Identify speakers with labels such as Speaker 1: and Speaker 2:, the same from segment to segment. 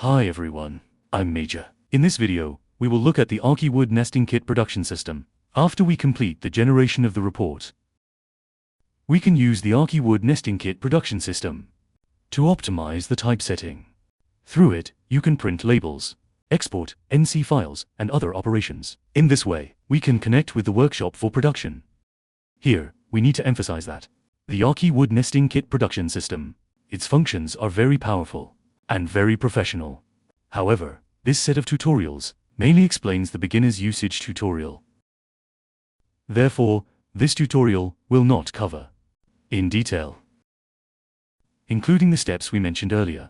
Speaker 1: Hi everyone, I'm Major. In this video, we will look at the ArchiWood nesting kit production system. After we complete the generation of the report, we can use the ArchiWood nesting kit production system to optimize the typesetting. Through it, you can print labels, export NC files, and other operations. In this way, we can connect with the workshop for production. Here, we need to emphasize that the ArchiWood nesting kit production system, its functions are very powerful and very professional. However, this set of tutorials mainly explains the beginner's usage tutorial. Therefore, this tutorial will not cover in detail, including the steps we mentioned earlier,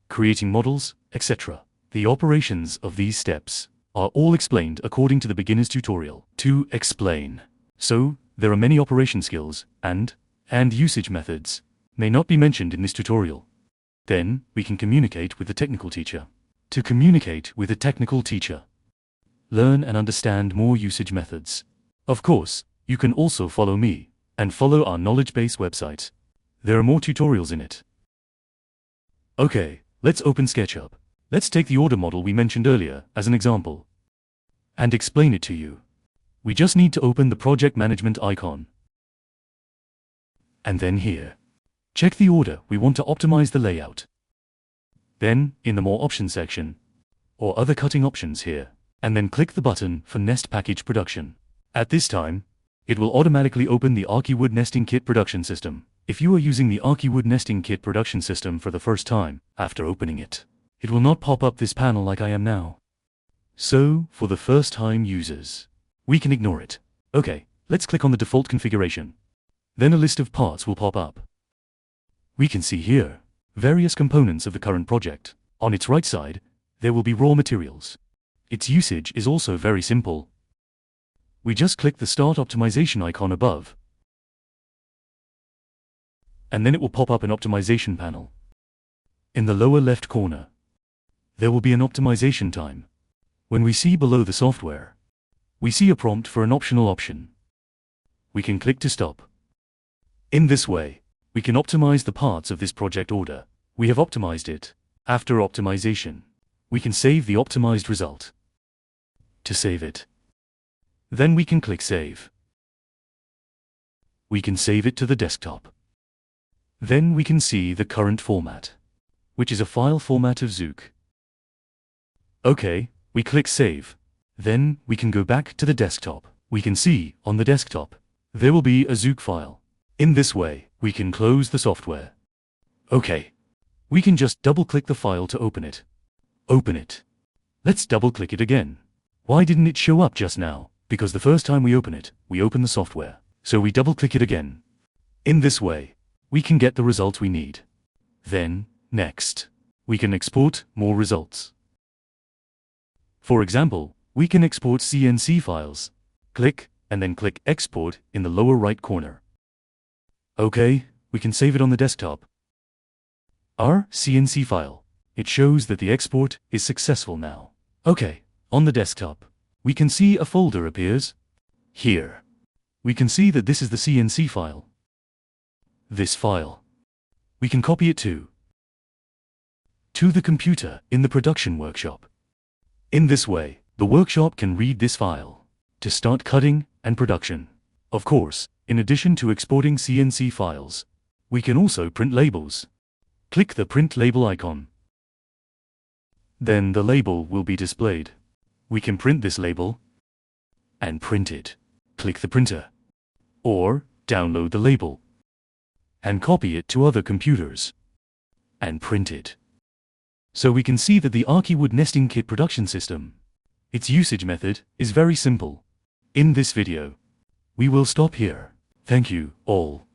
Speaker 1: creating models, etc. The operations of these steps are all explained according to the beginner's tutorial. To explain, so there are many operation skills and usage methods may not be mentioned in this tutorial. Then, we can communicate with the technical teacher. To communicate with a technical teacher, learn and understand more usage methods. Of course, you can also follow me and follow our knowledge base website. There are more tutorials in it. Okay, let's open SketchUp. Let's take the order model we mentioned earlier as an example and explain it to you. We just need to open the project management icon. And then here, check the order we want to optimize the layout. Then, in the More Options section, or Other Cutting Options here, and then click the button for Nest Package Production. At this time, it will automatically open the ArchiWood Nesting Kit Production System. If you are using the ArchiWood Nesting Kit Production System for the first time, after opening it, it will not pop up this panel like I am now. So, for the first time users, we can ignore it. Okay, let's click on the default configuration. Then a list of parts will pop up. We can see here various components of the current project. On its right side, there will be raw materials. Its usage is also very simple. We just click the Start Optimization icon above, and then it will pop up an optimization panel. In the lower left corner, there will be an optimization time. When we see below the software, we see a prompt for an optional option. We can click to stop. In this way, we can optimize the parts of this project order. We have optimized it. After optimization, we can save the optimized result. To save it, then we can click Save. We can save it to the desktop. Then we can see the current format, which is a file format of Zook. Okay, we click Save. Then we can go back to the desktop. We can see on the desktop, there will be a Zook file. In this way, we can close the software. Okay, we can just double-click the file to open it. Open it. Let's double-click it again. Why didn't it show up just now? Because the first time we open it, we open the software. So we double-click it again. In this way, we can get the results we need. Then, next, we can export more results. For example, we can export CNC files. Click, and then click Export in the lower right corner. Okay, we can save it on the desktop. Our CNC file. It shows that the export is successful now. Okay, on the desktop, we can see a folder appears. Here, we can see that this is the CNC file. This file, we can copy it to the computer in the production workshop. In this way, the workshop can read this file to start cutting and production. Of course, in addition to exporting CNC files, we can also print labels. Click the Print Label icon. Then the label will be displayed. We can print this label and print it. Click the printer, or download the label and copy it to other computers and print it. So we can see that the ArchiWood Nesting Kit production system, its usage method is very simple. In this video, we will stop here. Thank you all.